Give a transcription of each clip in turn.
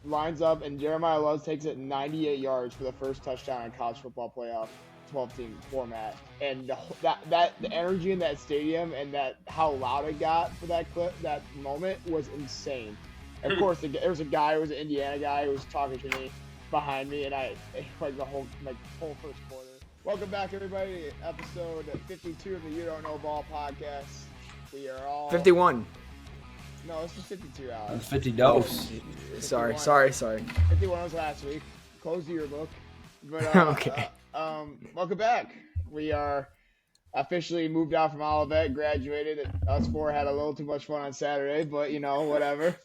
lines up, and Jeremiah Love takes it 98 yards for the first touchdown in college football playoff 12-team format. And the energy in that stadium and that how loud it got for that moment was insane. Of course, there was a guy who was an Indiana guy who was talking to me behind me, and the whole first quarter. Welcome back, everybody, to episode 52 of the You Don't Know Ball podcast. We are all 51. No, this is 52, Alex. It's 50 dose. Sorry. 51 was last week. Close the yearbook. But okay. Welcome back. We are officially moved out from Olivet, graduated. Us four had a little too much fun on Saturday, but whatever.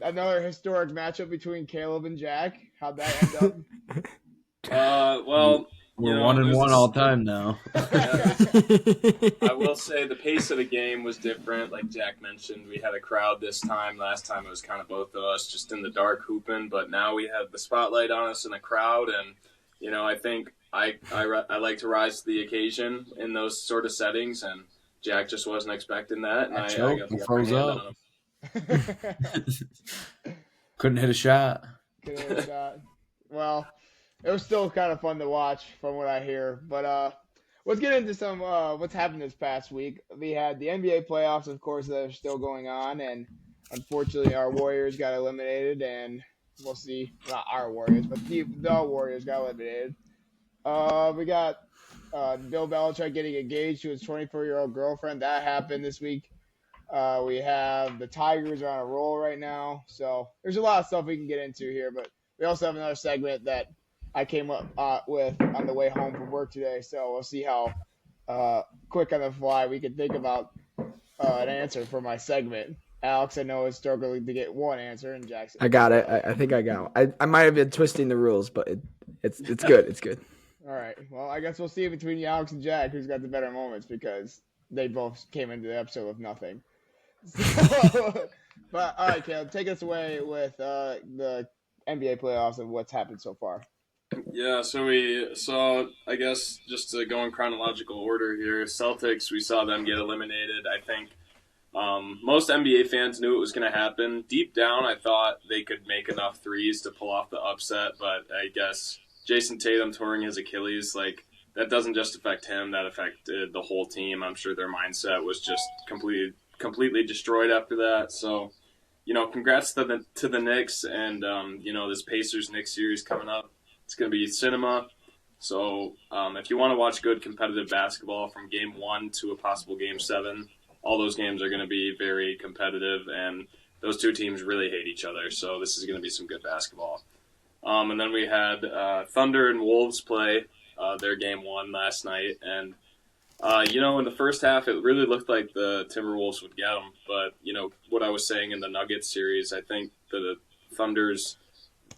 Another historic matchup between Caleb and Jack. How'd that end up? Well, we're 1-1 all time now. I will say the pace of the game was different. Like Jack mentioned, we had a crowd this time. Last time it was kind of both of us just in the dark hooping, but now we have the spotlight on us in a crowd, and I think I like to rise to the occasion in those sort of settings, and Jack just wasn't expecting that, and I got the froze upper hand up. on him. Couldn't hit a shot. Well, it was still kind of fun to watch from what I hear. But let's get into some what's happened this past week. We had the NBA playoffs, of course, that are still going on. And unfortunately, our Warriors got eliminated. And we'll see. Not our Warriors, but the Warriors got eliminated. We got Bill Belichick getting engaged to his 24-year-old girlfriend. That happened this week. We have the Tigers are on a roll right now. So there's a lot of stuff we can get into here. But we also have another segment that I came up with on the way home from work today. So we'll see how quick on the fly we can think about an answer for my segment. Alex, I know, is struggling to get one answer, and Jackson. I got it. I think I got it. I might have been twisting the rules, but it's good. It's good. All right. Well, I guess we'll see between Alex and Jack who's got the better moments because they both came into the episode with nothing. But all right, Caleb, take us away with the NBA playoffs and what's happened so far. Yeah, so we saw, I guess, just to go in chronological order here, Celtics, we saw them get eliminated. I think most NBA fans knew it was going to happen. Deep down, I thought they could make enough threes to pull off the upset, but I guess Jason Tatum touring his Achilles, that doesn't just affect him, that affected the whole team. I'm sure their mindset was just completely destroyed after that. So, congrats to the Knicks and, this Pacers-Knicks series coming up. It's going to be cinema. So if you want to watch good competitive basketball from Game 1 to a possible Game 7, all those games are going to be very competitive, and those two teams really hate each other. So this is going to be some good basketball. And then we had Thunder and Wolves play their Game 1 last night. And, in the first half, it really looked like the Timberwolves would get them. But, what I was saying in the Nuggets series, I think the Thunder's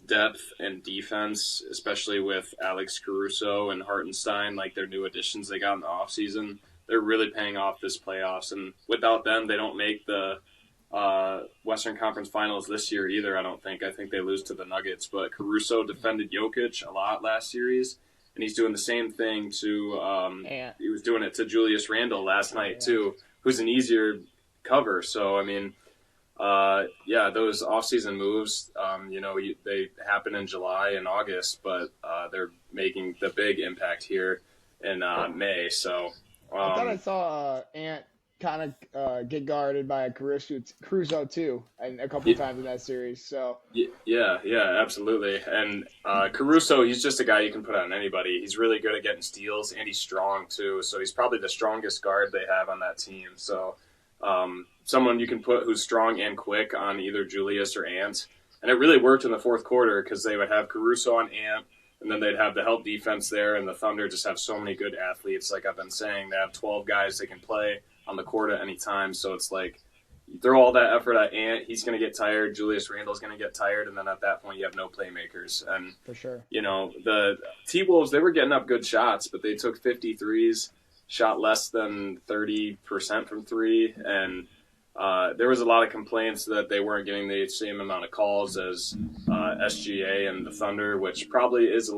depth and defense, especially with Alex Caruso and Hartenstein, their new additions they got in the offseason, they're really paying off this playoffs. And without them, they don't make the Western Conference Finals this year either, I don't think. I think they lose to the Nuggets. But Caruso defended Jokic a lot last series, and he's doing the same thing to he was doing it to Julius Randle last night too, who's an easier cover. So, I mean, those off-season moves, they happen in July and August, but they're making the big impact here in May. So I thought I saw Ant kind of get guarded by Caruso too, and a couple times in that series. So yeah, absolutely. And Caruso, he's just a guy you can put on anybody. He's really good at getting steals, and he's strong too. So he's probably the strongest guard they have on that team. So someone you can put who's strong and quick on either Julius or Ant. And it really worked in the fourth quarter because they would have Caruso on Ant, and then they'd have the help defense there, and the Thunder just have so many good athletes. Like I've been saying, they have 12 guys they can play on the court at any time. So it's like you throw all that effort at Ant, he's going to get tired, Julius Randle's going to get tired, and then at that point you have no playmakers. And, for sure, the T-Wolves, they were getting up good shots, but they took 53s, shot less than 30% from three, and there was a lot of complaints that they weren't getting the same amount of calls as SGA and the Thunder, which probably is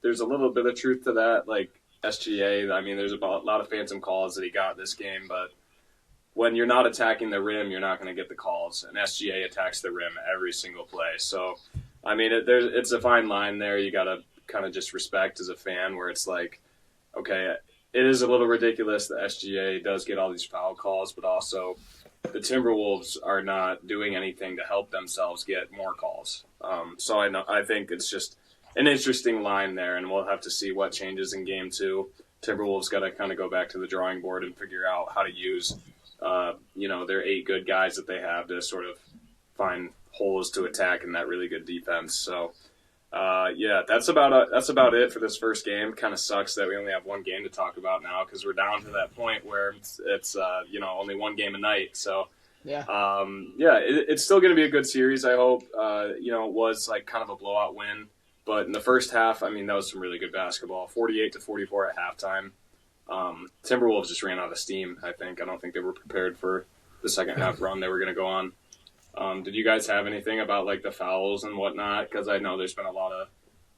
there's a little bit of truth to that. Like SGA, I mean, there's a lot of phantom calls that he got this game, but when you're not attacking the rim, you're not going to get the calls. And SGA attacks the rim every single play. So, I mean, it's a fine line there. You got to kind of just respect as a fan where it's like, okay, it is a little ridiculous that SGA does get all these foul calls, but also the Timberwolves are not doing anything to help themselves get more calls. So I think it's just an interesting line there, and we'll have to see what changes in Game 2. Timberwolves got to kind of go back to the drawing board and figure out how to use, their 8 good guys that they have to sort of find holes to attack in that really good defense. So, that's about it for this first game. Kind of sucks that we only have one game to talk about now because we're down to that point where it's only one game a night. So, it's still going to be a good series. I hope. It was like kind of a blowout win. But in the first half, I mean, that was some really good basketball. 48-44 at halftime. Timberwolves just ran out of steam, I think. I don't think they were prepared for the second half run they were going to go on. Did you guys have anything about, like, the fouls and whatnot? Because I know there's been a lot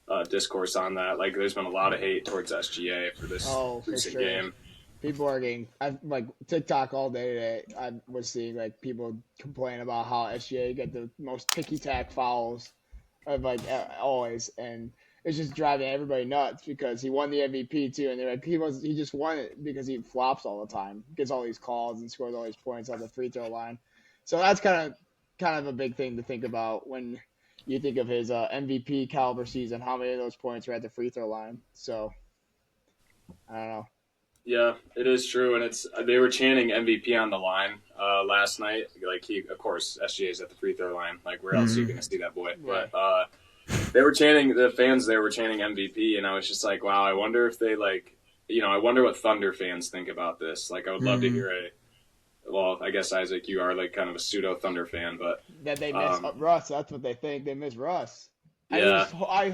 of discourse on that. Like, there's been a lot of hate towards SGA for this recent game. People are getting TikTok all day today. I was seeing, like, people complain about how SGA get the most ticky-tack fouls of always, and it's just driving everybody nuts because he won the MVP too, and they're like he just won it because he flops all the time, gets all these calls and scores all these points on the free throw line. So that's kind of a big thing to think about when you think of his MVP caliber season. How many of those points were at the free throw line? So I don't know. Yeah, it is true, and they were chanting MVP on the line last night. Like of course, SGA's at the free throw line. Like where else are you going to see that boy? Right. But they were chanting, the fans there were chanting MVP, and I was just like, wow, I wonder if they I wonder what Thunder fans think about this. Like I would love to hear well, I guess Isaac, you are like kind of a pseudo Thunder fan, but that they miss Russ. That's what they think. They miss Russ. Yeah. I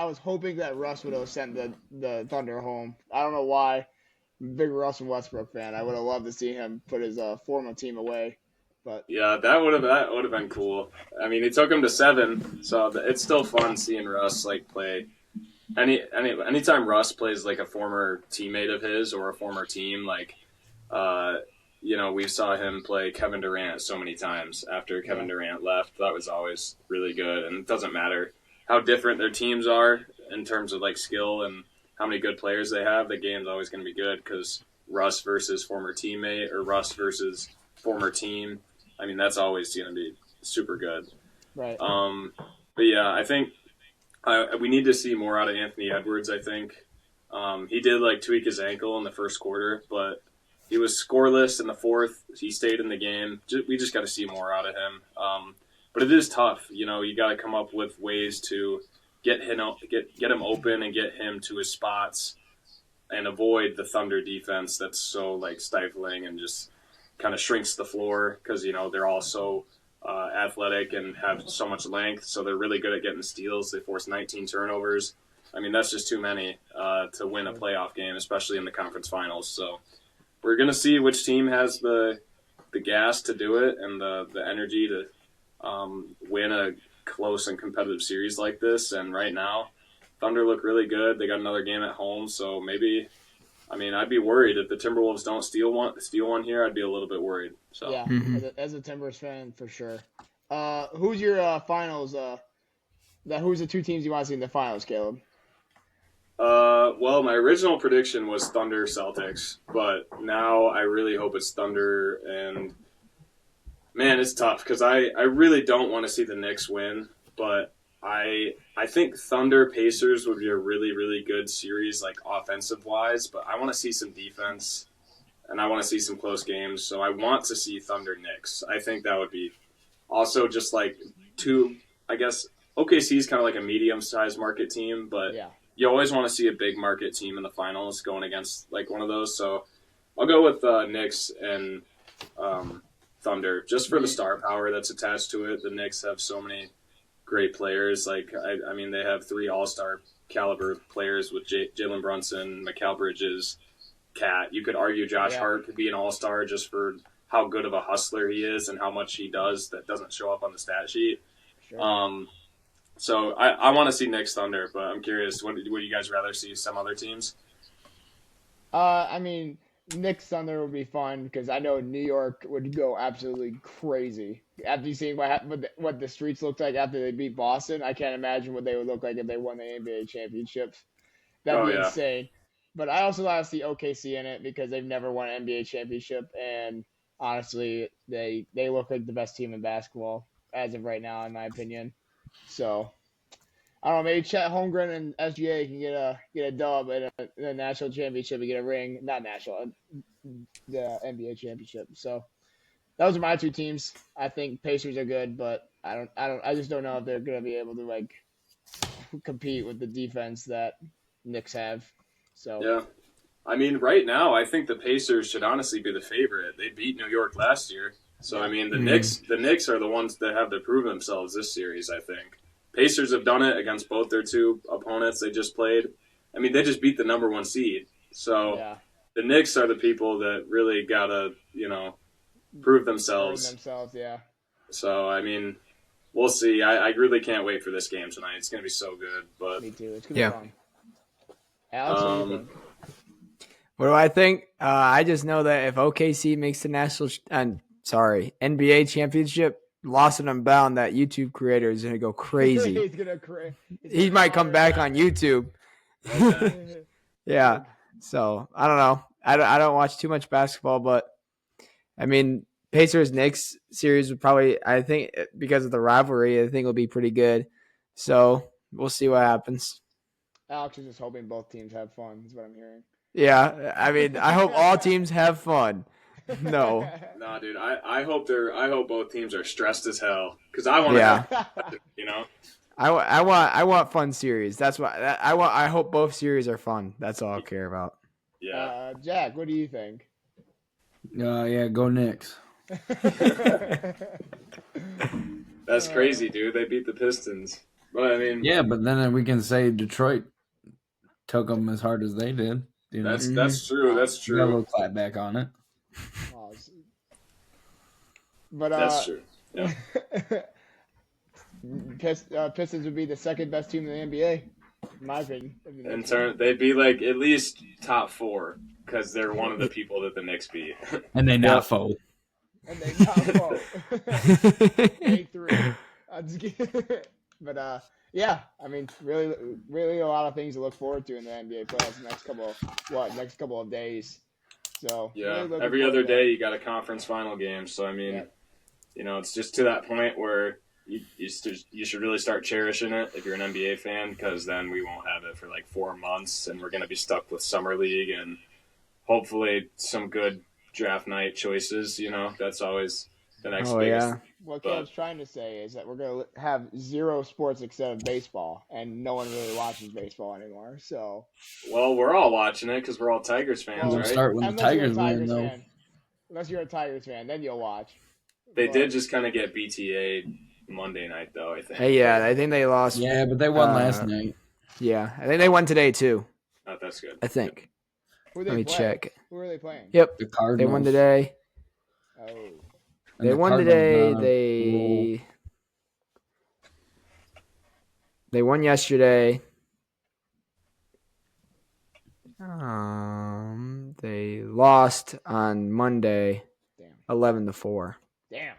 was hoping that Russ would have sent the Thunder home. I don't know why. Big Russell Westbrook fan. I would have loved to see him put his former team away, but yeah, that would have been cool. I mean, he took him to 7, so it's still fun seeing Russ like play. Anytime Russ plays like a former teammate of his or a former team, like we saw him play Kevin Durant so many times after Kevin Durant left. That was always really good, and it doesn't matter how different their teams are in terms of like skill and how many good players they have, the game's always going to be good because Russ versus former teammate or Russ versus former team, I mean, that's always going to be super good. Right. But yeah, I think we need to see more out of Anthony Edwards, I think. He did like tweak his ankle in the first quarter, but he was scoreless in the fourth. He stayed in the game. We just got to see more out of him. But it is tough. You got to come up with ways to get him open and get him to his spots and avoid the Thunder defense that's so like stifling and just kind of shrinks the floor because they're all so athletic and have so much length, so they're really good at getting steals. They force 19 turnovers. I mean, that's just too many to win a playoff game, especially in the conference finals. So we're gonna see which team has the gas to do it and the energy to win a close and competitive series like this. And right now Thunder look really good. They got another game at home, so maybe I'd be worried if the Timberwolves don't steal one here. I'd be a little bit worried. So yeah, as a Timbers fan for sure. Who's your finals who's the 2 teams you want to see in the finals, Caleb? Well, my original prediction was Thunder Celtics, but now I really hope it's Thunder. And man, it's tough because I really don't want to see the Knicks win, but I think Thunder Pacers would be a really, really good series, like offensive wise, but I want to see some defense and I want to see some close games. So I want to see Thunder Knicks. I think that would be also just like I guess OKC is kind of like a medium sized market team, but you always want to see a big market team in the finals going against like one of those. So I'll go with Knicks and Thunder just for the star power that's attached to it. The Knicks have so many great players. Like I mean, they have 3 all-star caliber players with Jalen Brunson, Mikal Bridges, Cat. You could argue Josh Hart could be an all-star just for how good of a hustler he is and how much he does that doesn't show up on the stat sheet. Sure. So I want to see Knicks Thunder, but I'm curious, would you guys rather see some other teams? I mean, Knicks Thunder would be fun because I know New York would go absolutely crazy after you see what the streets looked like after they beat Boston. I can't imagine what they would look like if they won the NBA championships. That'd Oh be yeah. insane. But I also want to see OKC in it because they've never won an NBA championship, and honestly, they look like the best team in basketball as of right now, in my opinion. So I don't know, maybe Chet Holmgren and SGA can get a dub in a national championship and get a ring, not national, the NBA championship. So those are my two teams. I think Pacers are good, but I just don't know if they're gonna be able to like compete with the defense that Knicks have. So Yeah. I mean, right now, I think the Pacers should honestly be the favorite. They beat New York last year, so I mean, the Knicks are the ones that have to prove themselves this series. I think Pacers have done it against both their two opponents they just played. I mean, they just beat the number one seed, so yeah, the Knicks are the people that really gotta prove Hurting themselves. yeah. So I mean, we'll see. I really can't wait for this game tonight. It's gonna be so good. But Me too. It's gonna Yeah. be fun. Alex, what do you think? What do I think? I just know that if OKC makes the NBA championship, lost and unbound, that YouTube creator is gonna go crazy. He's gonna crazy. He might come back on YouTube. Yeah. So I don't know. I don't watch too much basketball, but I mean, Pacers Knicks series would probably, I think, because of the rivalry, I think it'll be pretty good. So we'll see what happens. Alex is just hoping both teams have fun. Is what I'm hearing. Yeah, I mean, I hope all teams have fun. No. Nah, dude. I hope both teams are stressed as hell because I want to. Yeah. I want fun series. That's why I hope both series are fun. That's all I care about. Yeah. Jack, what do you think? Yeah, go Knicks. That's crazy, dude. They beat the Pistons. But I mean, Yeah, but then we can say Detroit took them as hard as they did. You know? that's true. That's We got a true. little clap back on it. But That's true. Yeah. Pistons would be the second best team in the NBA, in my opinion. They'd be like at least top 4 because they're one of the people that the Knicks beat. And they not fold. And they got 8-3. But yeah, I mean, really, really a lot of things to look forward to in the NBA playoffs the next couple of days. So Yeah, really looking every forward other to day you got a conference final game. So I mean, it's just to that point where you should really start cherishing it if you're an NBA fan, because then we won't have it for like 4 months, and we're going to be stuck with summer league and hopefully some good draft night choices. That's always the next biggest. Yeah. What Caleb's trying to say is that we're going to have 0 sports except of baseball, and no one really watches baseball anymore. So, Well, we're all watching it because we're all Tigers fans, We'll right? start when the Tigers win, though. Unless you're a Tigers fan, then you'll watch. They did just kind of get BTA Monday night, though, I think. Hey, yeah, I think they lost. Yeah, but they won last night. Yeah, I think they won today too. Oh, that's good. I think. Who Let me check. Who are they playing? Yep, The Cardinals. they won today. Oh. And They the won Cardinals today. on a roll. They won yesterday. They lost on Monday, Damn. 11-4. Damn.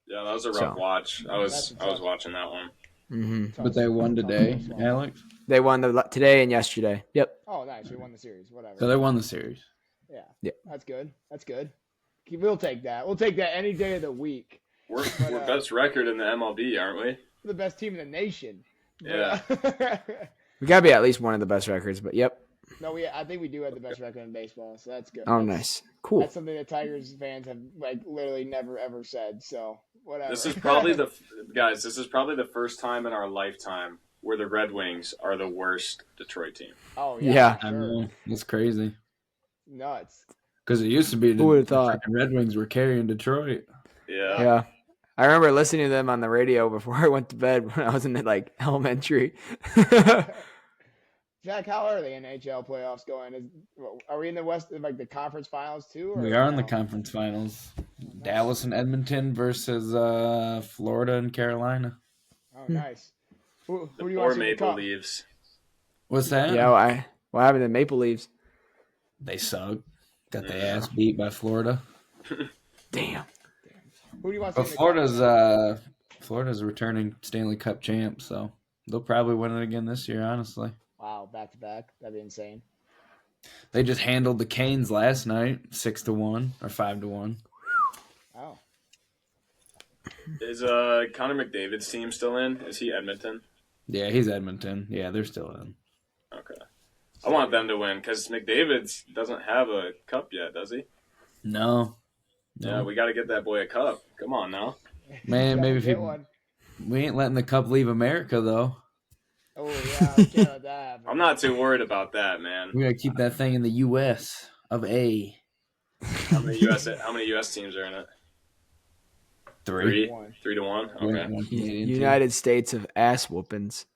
Yeah, that was a rough watch. I was tough. watching that one. Mm-hmm. But they won today, Alex. They won today and yesterday. Yep. Oh, nice. We won the series. Whatever. So they won the series. Yeah. Yeah. That's good. That's good. We'll take that. We'll take that any day of the week. We're best record in the MLB, aren't we? We're the best team in the nation. Yeah. We gotta be at least one of the best records, but yep. No, I think we do have the best record in baseball, so that's good. Oh, That's- nice. Cool. That's something that Tigers fans have literally never ever said. So whatever. This is probably the first time in our lifetime where the Red Wings are the worst Detroit team. Oh yeah. Yeah. for I sure. know. It's crazy. Nuts. Because it used to be Who would've the thought? freaking Red Wings were carrying Detroit. Yeah. Yeah. I remember listening to them on the radio before I went to bed when I was in elementary. Jack, how are the NHL playoffs going? Are we in the West, the conference finals too? Or We are in the no? conference finals. Dallas and Edmonton versus Florida and Carolina. Oh, nice. Who do you Or want to see in the Maple cup? Leaves. What's that? Yeah, what happened to Maple Leafs? They suck. Got their ass beat by Florida. Damn. Who do you want to But see in the cup? Florida's returning Stanley Cup champ, so they'll probably win it again this year, honestly. Wow, back to back. That'd be insane. They just handled the Canes last night, 6-1 or 5-1. Oh. Is Connor McDavid's team still in? Is he Edmonton? Yeah, he's Edmonton. Yeah, they're still in. Okay. I want them to win because McDavid's doesn't have a cup yet, does he? No. Yeah, we got to get that boy a cup. Come on now. Man, maybe if one. we ain't letting the cup leave America, though. Oh, yeah, I can't let that happen. I'm not too worried about that, man. We got to keep that thing in the U.S. of A. How many U.S. teams are in it? 3. 3-1? Okay. United States of ass whoopings.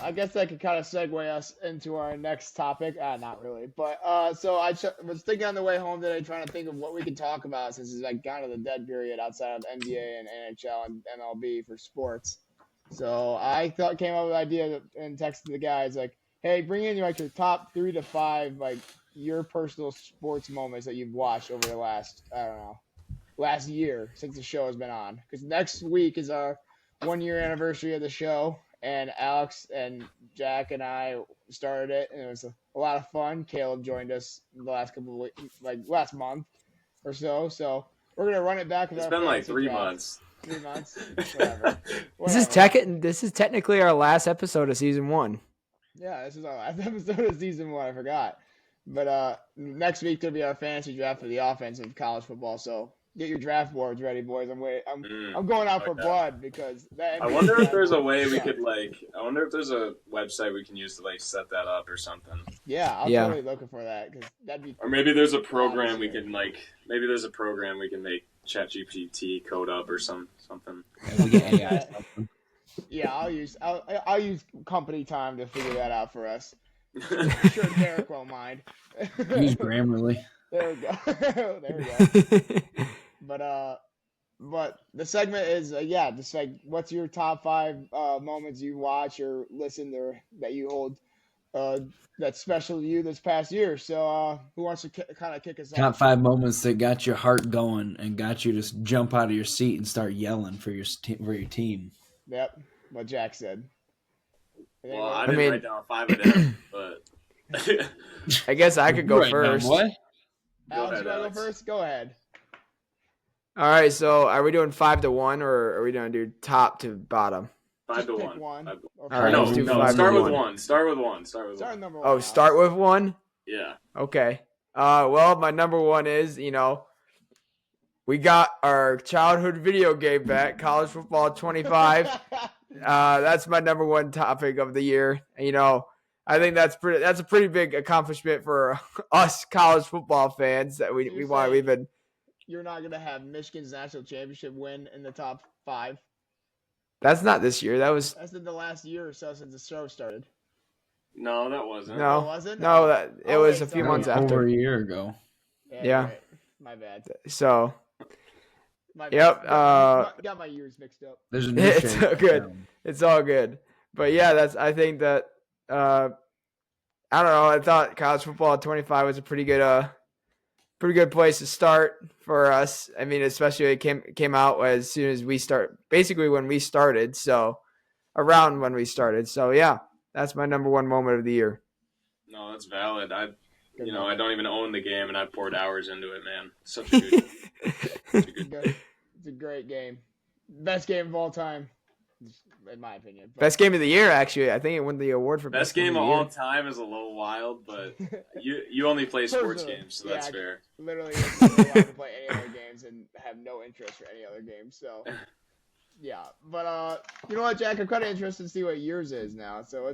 I guess that could kind of segue us into our next topic. Not really, but so I was thinking on the way home today, trying to think of what we could talk about since it's like kind of the dead period outside of NBA and NHL and MLB for sports. So I came up with the idea and texted the guys like, "Hey, bring in like your top 3 to 5 like your personal sports moments that you've watched over the last last year since the show has been on." Because next week is our 1-year anniversary of the show. And Alex and Jack and I started it, and it was a lot of fun. Caleb joined us the last couple of weeks, like last month or so. So we're gonna run it back. It's been like 3 months. 3 months, whatever. This is technically our last episode of season 1. Yeah, this is our last episode of season 1. I forgot, but next week there'll be our fantasy draft for the offensive college football. So get your draft boards ready, boys. I'm going out for blood because that. I wonder if there's a way we could I wonder if there's a website we can use to like set that up or something. Yeah, I'm totally looking for that because that'd be. Or maybe there's a program we can make ChatGPT code up or something. Yeah, we get AI. Yeah, I'll use company time to figure that out for us. I'm sure Derek won't mind. Use Grammarly. There we go. There we go. But the segment is just like what's your top 5 moments you watch or listen or that you hold that's special to you this past year. So who wants to kind of kick us off? Top 5 moments that got your heart going and got you to jump out of your seat and start yelling for your team. Yep, what Jack said. Well, I didn't write down 5 of them, but I guess I could go first. What? Alex, you want to go first? Go ahead. All right, so are we doing 5 to 1 or are we going to do top to bottom? 5 to Pick 1. All right, No, let's do 5 start to with 1. 1. Start with 1. Start number 1. Oh, start with 1? Yeah. Okay. Well, my number 1 is, we got our childhood video game back, College Football 25. That's my number 1 topic of the year. I think that's a pretty big accomplishment for us college football fans that we've been. You're not gonna have Michigan's national championship win in the top 5. That's not this year. That's in the last year or so since the show started. No, that wasn't. No, Oh, was it? No, it was a few months after. Over a year ago. Yeah. Right. My bad. So. My Yep. bad. Got my years mixed up. There's a It's all good. It's all good. But yeah, I think that. I don't know. I thought college football 25 was a pretty good place to start for us. I mean, especially it came out as soon as basically when we started. So around when we started. So yeah, that's my number 1 moment of the year. No, that's valid. I don't even own the game, and I poured hours into it, man. Such a good, It's a great game. Best game of all time. In my opinion. Best game of the year, actually. I think it won the award for best game of all time is a little wild, but you only play sports games, so that's fair. Literally, I'm allowed to play any other games and have no interest for any other games. So, yeah. But you know what, Jack? I'm kind of interested to see what yours is now. So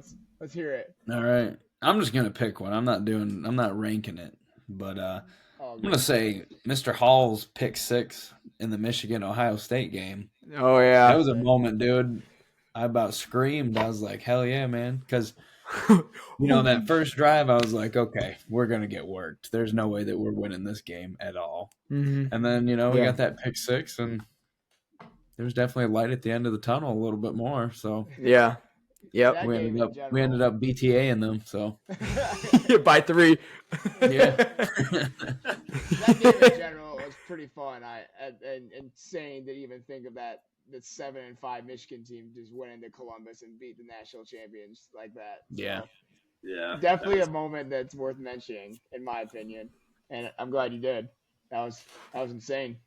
let's hear it. All right, I'm just gonna pick one. I'm not ranking it, but I'm gonna say Mr. Hall's pick 6 in the Michigan-Ohio State game. Oh yeah, that was a moment, dude. I about screamed. I was like, hell yeah, man. Because, that first drive, I was like, okay, we're going to get worked. There's no way that we're winning this game at all. Mm-hmm. And then, we got that pick 6, and there was definitely a light at the end of the tunnel a little bit more. So yeah. Yep. That We game ended in up general. BTAing them. So By 3. yeah. That game in general was pretty fun. And insane to even think of that. The 7-5 Michigan team just went into Columbus and beat the national champions like that. Yeah. So Yeah, definitely a moment that's worth mentioning, in my opinion. And I'm glad you did. That was insane.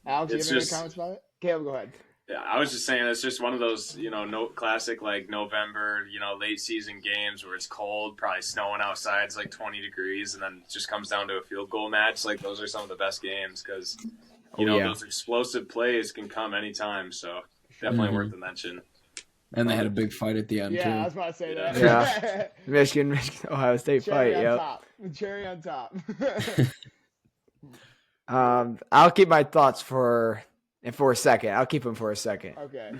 Alex, you it's have any just comments about it? Caleb, go ahead. yeah. I was just saying it's just one of those no classic like November late season games where it's cold, probably snowing outside, it's like 20 degrees, and then it just comes down to a field goal match. Like those are some of the best games because those explosive plays can come anytime. So definitely worth the mention. And they had a big fight at the end Yeah, I too. was about to say that. Yeah. Michigan, Ohio State Cherry fight. on Yep. top. Cherry on top. I'll keep my thoughts for a second. I'll keep them for a second. Okay.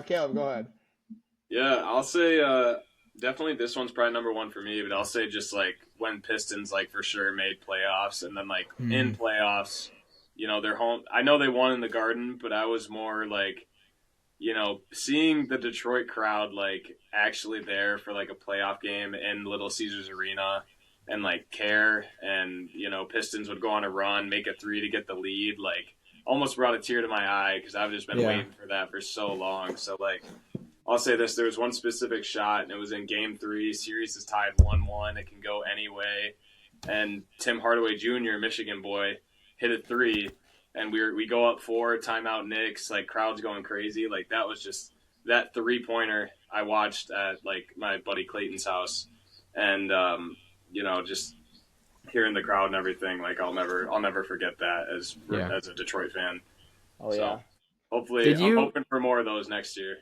Caleb, go ahead. Yeah, I'll say definitely this one's probably number one for me, but I'll say just like when Pistons like for sure made playoffs, and then like in playoffs, they're home. I know they won in the Garden, but I was more like, seeing the Detroit crowd like actually there for like a playoff game in Little Caesars Arena and like care, and Pistons would go on a run, make a 3 to get the lead, like almost brought a tear to my eye because I've just been waiting for that for so long. So like I'll say this, there was one specific shot and it was in game 3, series is tied 1-1, it can go any way, and Tim Hardaway Jr., Michigan boy, hit a 3 and we go up 4, timeout Knicks, like crowd's going crazy. Like that was just that 3-pointer I watched at like my buddy Clayton's house, and just hearing the crowd and everything, like I'll never forget that as a Detroit fan. Oh yeah. Hopefully, I'm hoping for more of those next year.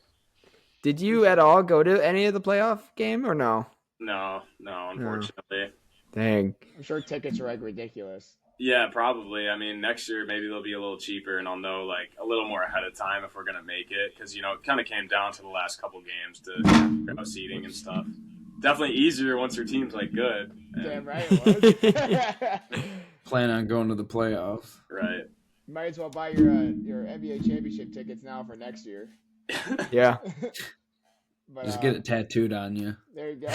Did you at all go to any of the playoff game or no? No, unfortunately. Dang. I'm sure tickets are like ridiculous. Yeah, probably. I mean, next year maybe they'll be a little cheaper, and I'll know like a little more ahead of time if we're gonna make it, because it kind of came down to the last couple games to seating and stuff. Definitely easier once your team's like good. Damn right it was. Plan on going to the playoffs. Right. Might as well buy your NBA championship tickets now for next year. Yeah. But, just get it tattooed on you. There you go.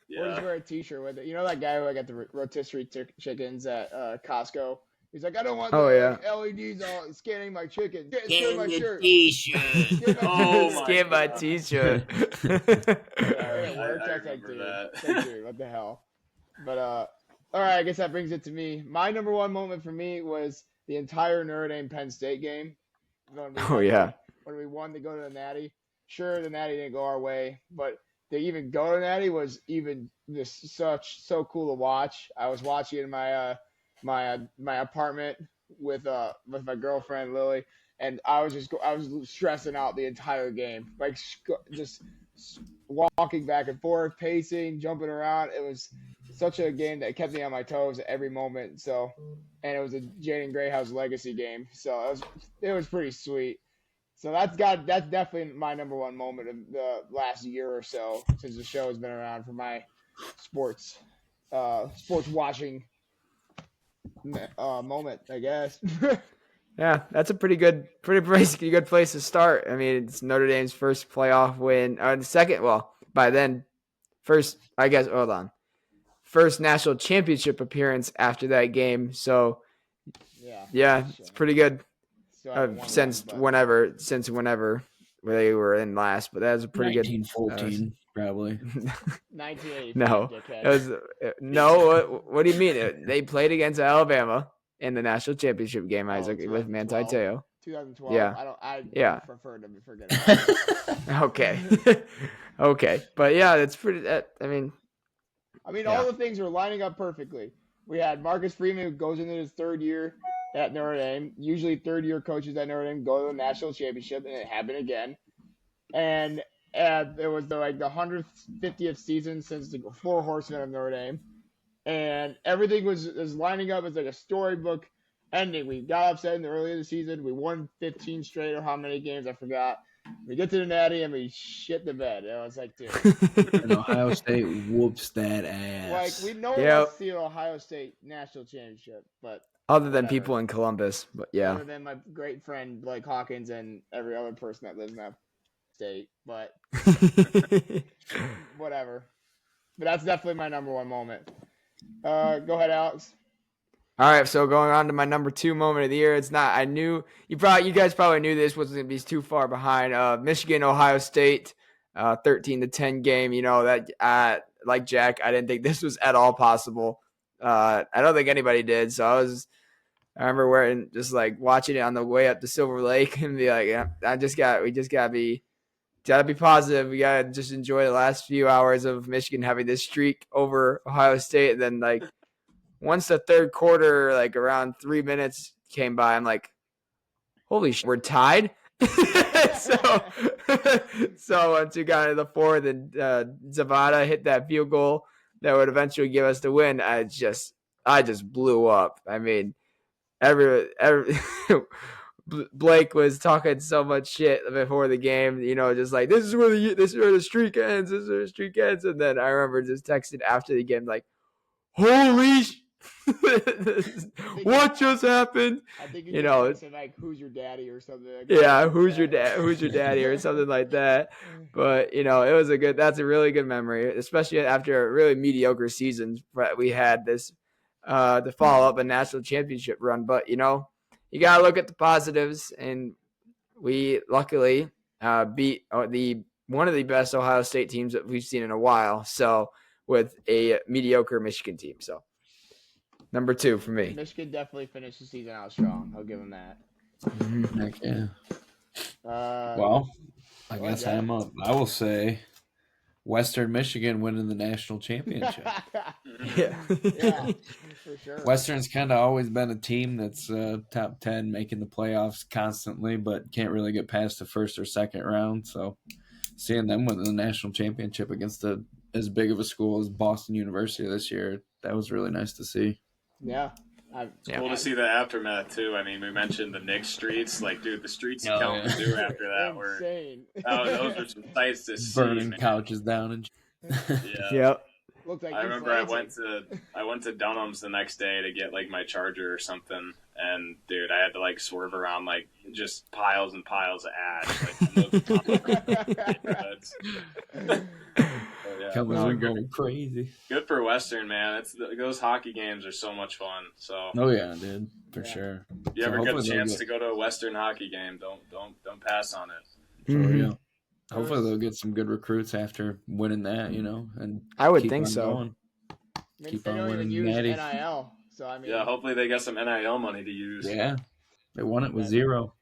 Yeah. Or just wear a T-shirt with it. You know that guy who got the rotisserie chickens at Costco? He's like, I don't want LEDs all scanning my chicken. Scan my shirt. T-shirt. Scan my T-shirt. I remember that. Dude, what the hell? But all right, I guess that brings it to me. My number one moment for me was the entire Notre Dame Penn State game. When we won to go to the Natty. Sure, the Natty didn't go our way, but to even go to Natty was even just so cool to watch. I was watching it in my my apartment with my girlfriend Lily, and I was stressing out the entire game, like just walking back and forth, pacing, jumping around. It was such a game that kept me on my toes at every moment. So, and it was a Jaden Greyhouse legacy game, so it was pretty sweet. So that's definitely my number one moment of the last year or so since the show has been around for my sports watching moment, I guess. Yeah, that's a basically good place to start. I mean, it's Notre Dame's first playoff win, the second. Well, by then, first national championship appearance after that game. So, yeah, it's pretty good. Since whenever they were in last, but that was a pretty 1914, probably. 1985. No, dickhead. it was no. What do you mean? They played against Alabama in the national championship game, Isaac, with Manti Te'o. 2012. Yeah. I prefer to forget about it. Okay, but yeah, that's pretty. I mean, all the things were lining up perfectly. We had Marcus Freeman, who goes into his third year at Notre Dame. Usually third-year coaches at Notre Dame go to the national championship, and it happened again. And it was the 150th season since the Four Horsemen of Notre Dame. And everything was lining up as like a storybook ending. We got upset in the early of the season. We won 15 straight or how many games, I forgot. We get to the Natty and we shit the bed. I was like, dude. And Ohio State whoops that ass. Like, we know let's see an Ohio State national championship, but other than people in Columbus, but yeah. Other than my great friend Blake Hawkins and every other person that lives in that State, but whatever. But that's definitely my number one moment. Go ahead, Alex. All right, so going on to my number 2 moment of the year. It's not. I knew you guys probably knew this wasn't going to be too far behind. Michigan, Ohio State, 13-10 game. You know that. Like Jack, I didn't think this was at all possible. I don't think anybody did. So I remember just like watching it on the way up to Silver Lake and be like, yeah, we just gotta be positive. We gotta just enjoy the last few hours of Michigan having this streak over Ohio State, and then like. Once the third quarter, like around 3 minutes came by, I'm like, holy shit, we're tied? so once we got into the fourth and Zavada hit that field goal that would eventually give us the win, I just blew up. I mean, Blake was talking so much shit before the game, you know, just like, this is where the streak ends. And then I remember just texting after the game, like, holy what just happened? I think you know, said like, "Who's your daddy?" or something. Like yeah, who's your daddy, or something like that. But you know, that's a really good memory, especially after a really mediocre season. But we had this to follow up a national championship run. But you know, you gotta look at the positives, and we luckily beat one of the best Ohio State teams that we've seen in a while. So with a mediocre Michigan team, so. Number 2 for me. Michigan definitely finished the season out strong. I'll give them that. Heck yeah. Well, I guess I'm up. I will say Western Michigan winning the national championship. yeah, for sure. Western's kind of always been a team that's top 10, making the playoffs constantly, but can't really get past the first or second round. So seeing them win the national championship against as big of a school as Boston University this year, that was really nice to see. Yeah. It's cool to see the aftermath, too. I mean, we mentioned the Knicks streets. Like, dude, the streets in Kalamazoo after that were insane. Those were some sights to see. Burning couches down and yeah. Yep. Like I remember I went to Dunham's the next day to get, like, my charger or something. And, dude, I had to, like, swerve around, like, just piles and piles of ash. Kalamazoo going crazy. Good for Western, man. Those hockey games are so much fun. So. Oh yeah, dude, for sure. If you ever get a chance to go to a Western hockey game, don't pass on it. For real. Hopefully they'll get some good recruits after winning that, you know, and I would think so. Keep on winning Natty. NIL, so I mean. Yeah, hopefully they get some NIL money to use. Yeah, they won it with 0.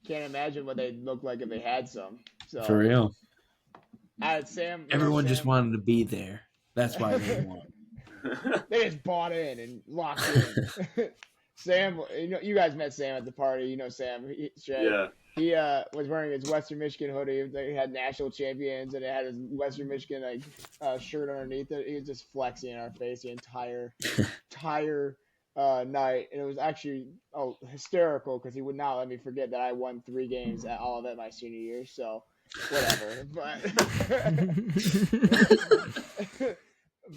Can't imagine what they'd look like if they had some. So. For real. Sam. Everyone just wanted to be there. That's why they won. They just bought in and locked in. Sam, you guys met Sam at the party. You know Sam. Yeah. He was wearing his Western Michigan hoodie. They had national champions, and it had his Western Michigan shirt underneath it. He was just flexing in our face the entire night, and it was actually hysterical because he would not let me forget that I won 3 games at all of it my senior year. So. Whatever,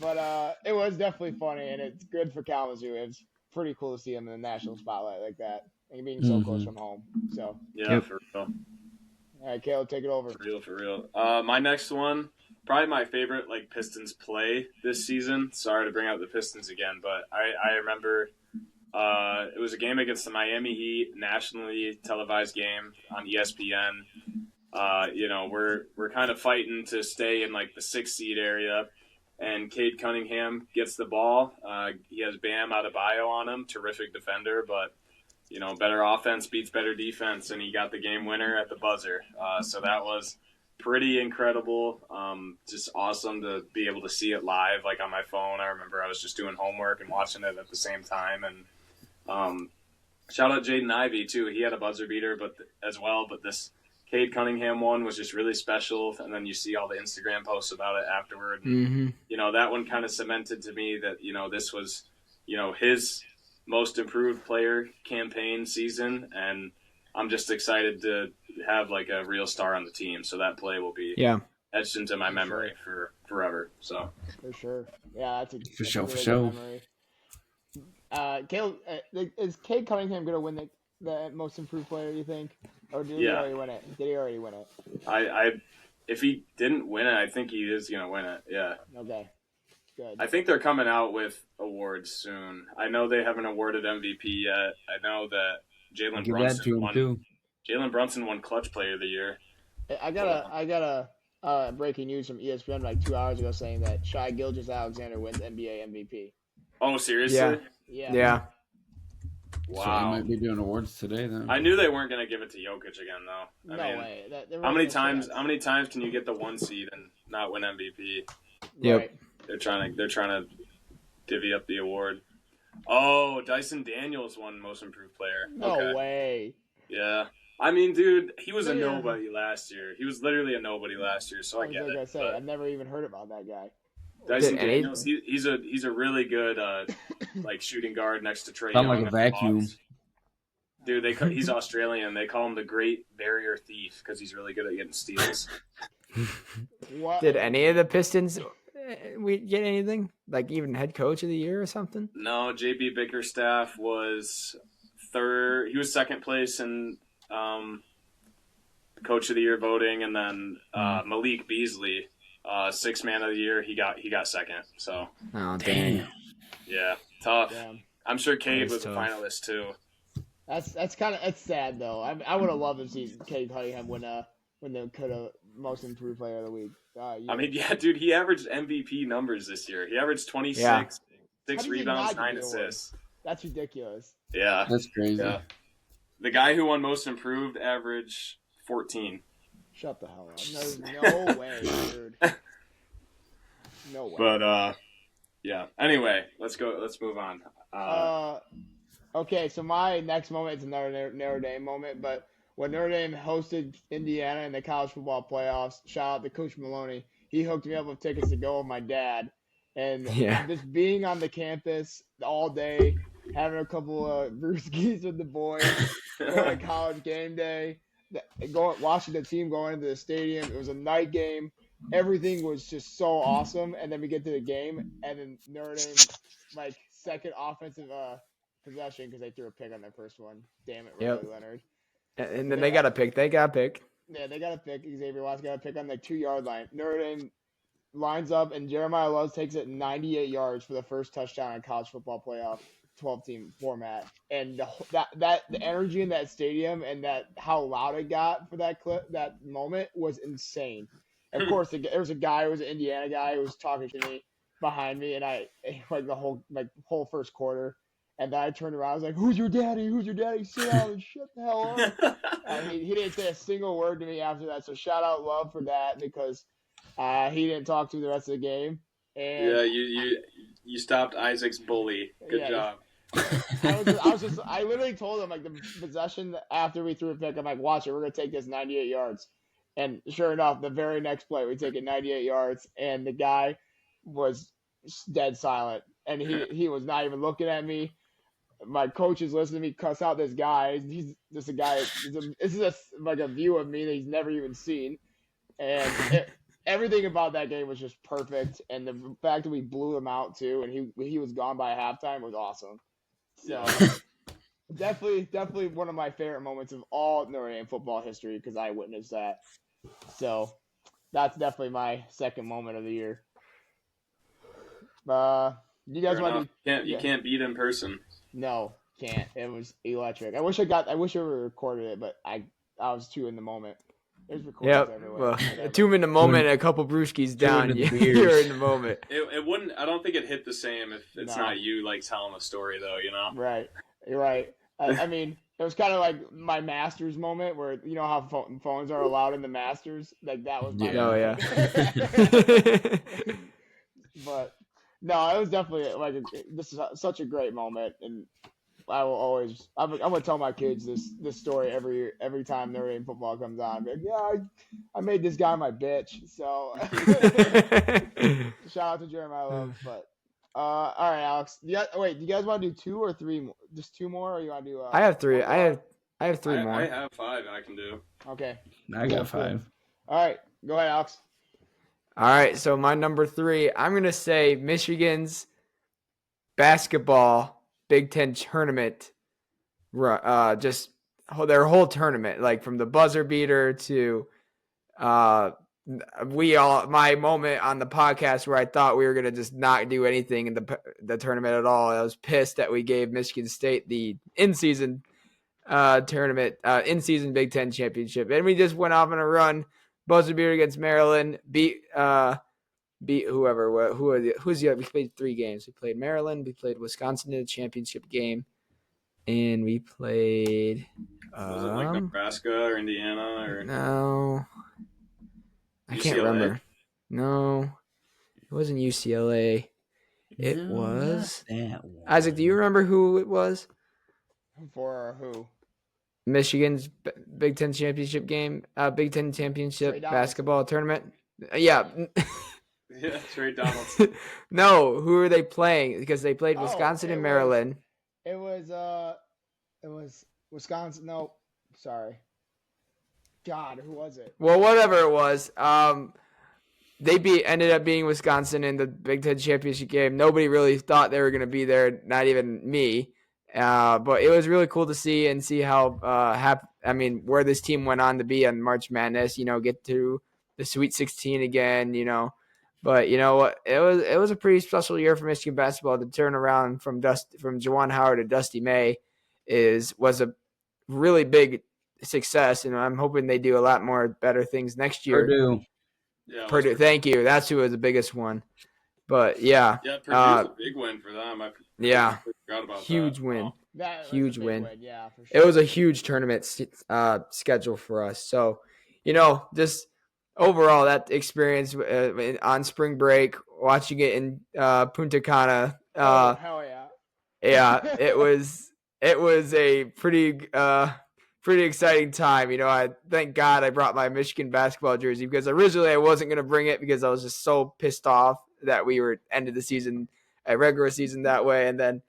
but it was definitely funny, and it's good for Kalamazoo. It's pretty cool to see him in the national spotlight like that, and being so close from home. So yeah, for real. All right, Caleb, take it over. For real. My next one, probably my favorite Pistons play this season. Sorry to bring out the Pistons again, but I remember it was a game against the Miami Heat, nationally televised game on ESPN. We're kind of fighting to stay in the 6th seed area, and Cade Cunningham gets the ball. He has Bam Adebayo on him, terrific defender, but better offense beats better defense, and he got the game winner at the buzzer. So that was pretty incredible. Just awesome to be able to see it live, on my phone. I remember I was just doing homework and watching it at the same time, and shout out Jaden Ivey too. He had a buzzer beater, but this Cade Cunningham one was just really special, and then you see all the Instagram posts about it afterward. And, that one kind of cemented to me that, this was, his most improved player campaign season, and I'm just excited to have, a real star on the team. So that play will be etched into my memory for forever. So For sure. Yeah, that's For sure. memory. Caleb, is Cade Cunningham going to win the most improved player, you think? Or did he Yeah. already win it? Did he already win it? If he didn't win it, I think he is gonna win it. Yeah. Okay. Good. I think they're coming out with awards soon. I know they haven't awarded MVP yet. I know that Jalen Give that to Brunson him won. too. Jalen Brunson won Clutch Player of the Year. I got a breaking news from ESPN like 2 hours ago saying that Shai Gilgeous-Alexander wins NBA MVP. Oh, seriously? Yeah. Yeah. Yeah. So I Wow. might be doing awards today then. I knew they weren't gonna give it to Jokic again, though. No I mean, way. How many times can you get the 1 seed and not win MVP? Yep. Right. They're trying to divvy up the award. Oh, Dyson Daniels won Most Improved Player. No Okay. way. Yeah. I mean, dude, he was a Yeah. nobody last year. He was literally a nobody last year, so I get Like I it. say, I've never even heard about that guy. Dyson Did any- Daniels, he's a really good like shooting guard next to Trae Sound Young. like a on the vacuum. Hawks. Dude, he's Australian. They call him the Great Barrier Thief because he's really good at getting steals. What? Did any of the Pistons we get anything? Like even head coach of the year or something? No, JB Bickerstaff was third. He was second place in Coach of the Year voting, and then Malik Beasley, Sixth Man of the Year. He got second. So Oh dang. yeah, tough. Damn. I'm sure Cade is was a tough. finalist too. That's sad though. I would have loved to see Cade Cunningham win the most improved player of the week. I mean, yeah, dude, he averaged MVP numbers this year. He averaged 26, Yeah. 6 How did he rebounds, not get 9 the award? assists. That's ridiculous. Yeah, That's crazy. yeah. The guy who won most improved averaged 14. Shut the hell up. No way, dude. No way. But yeah. Anyway, let's go. Let's move on. Okay, so my next moment is another Notre Dame moment, but when Notre Dame hosted Indiana in the college football playoffs, shout out to Coach Maloney. He hooked me up with tickets to go with my dad. And Yeah. just being on the campus all day, having a couple of brewskis with the boys, going to college game day, watching the team going into the stadium. It was a night game. Everything was just so awesome. And then we get to the game, and then Notre Dame, second offensive possession because they threw a pick on their first one. Damn it, Yep. Riley Leonard. And then they got a pick. Yeah, they got a pick. Xavier Watts got a pick on the 2-yard line. Notre Dame lines up, and Jeremiah Love takes it 98 yards for the first touchdown in college football playoff 12-team format. And the energy in that stadium and that how loud it got for that moment was insane. Of course, there was a guy who was an Indiana guy who was talking to me behind me, and I the whole first quarter. And then I turned around. I was like, "Who's your daddy? Who's your daddy? Sit down and shut the hell up." He didn't say a single word to me after that. So shout out Love for that because he didn't talk to me the rest of the game. And Yeah, you stopped Isaac's bully. Good job. I literally told him the possession after we threw a pick. I'm like, "Watch it. We're gonna take this 98 yards." And sure enough, the very next play, we take it 98 yards, and the guy was dead silent, and he was not even looking at me. My coach is listening to me cuss out this guy. He's just a guy. This is a view of me that he's never even seen, and everything about that game was just perfect. And the fact that we blew him out too, and he was gone by halftime was awesome. So definitely one of my favorite moments of all Notre Dame football history because I witnessed that. So that's definitely my second moment of the year. You guys want to? You can't beat in person. No, can't. It was electric. I wish I recorded it, but I was too in the moment. There's recordings everywhere. Well, Whatever. 2 in the moment, a couple brewskis down. You're in the moment. It wouldn't. I don't think it hit the same if it's not you telling a story though. You know. Right. You're right. I mean, it was kind of like my Masters moment where you know how phones are allowed in the Masters. Like that was my. Oh yeah. But no, it was definitely this is such a great moment, and I will always. I'm gonna tell my kids this story every time Notre Dame football comes on. Like, yeah, I made this guy my bitch. So shout out to Jeremiah Love. But all right, Alex. Do you guys want to do 2 or 3 more? Just 2 more, or you want to do? I have 3. I have 3 more. I have 5. I can do. Okay. I got 5. All right, go ahead, Alex. All right, so my number 3, I'm going to say Michigan's basketball Big Ten tournament just their whole tournament, like from the buzzer beater to my moment on the podcast where I thought we were gonna just not do anything in the tournament at all. I was pissed that we gave Michigan State the in-season tournament, in-season Big Ten championship, and we just went off on a run, buzzer beater against Maryland, beat whoever. Who's the other? We played 3 games. We played Maryland, we played Wisconsin in the championship game, and we played. Was it like Nebraska or Indiana or no? I UCLA? Can't remember. No, it wasn't UCLA. It No, was not that one. Isaac. Do you remember who it was? For who? Michigan's Big Ten championship game, Big Ten championship Trey Donaldson. basketball tournament. Yeah. Yeah, Trey Donaldson. No, who are they playing? Because they played Oh, Wisconsin it and was- Maryland. It was Wisconsin. No, sorry. God, who was it? Well, whatever it was, they ended up being Wisconsin in the Big Ten championship game. Nobody really thought they were going to be there, not even me. But it was really cool to see how where this team went on to be on March Madness. Get to the Sweet 16 again. But you know what? It was a pretty special year for Michigan basketball. To turn around from Juwan Howard to Dusty May was a really big success, and I'm hoping they do a lot more better things next year. Purdue. Yeah, Purdue, thank you. That's who was the biggest one. But yeah, Yeah, Purdue's a big win for them. I forgot about huge that. win. Wow. That was Huge a big win. Yeah, for sure. It was a huge tournament schedule for us. So, just overall that experience on spring break, watching it in Punta Cana. Hell yeah. Yeah, it was a pretty exciting time. I thank God I brought my Michigan basketball jersey, because originally I wasn't going to bring it because I was just so pissed off that we were ended the season, a regular season that way, and then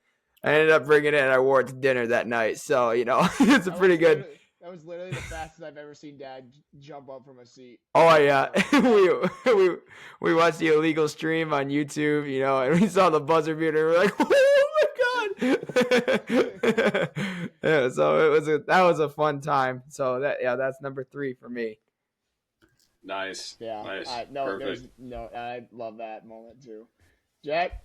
I ended up bringing it and I wore it to dinner that night. So, it's a pretty good. That was literally the fastest I've ever seen Dad jump up from a seat. Oh yeah, we watched the illegal stream on YouTube, and we saw the buzzer beater. We're like, oh my god! Yeah, so that was a fun time. So that's number 3 for me. Nice. Yeah. Nice. Perfect. Perfect. I love that moment too. Jack?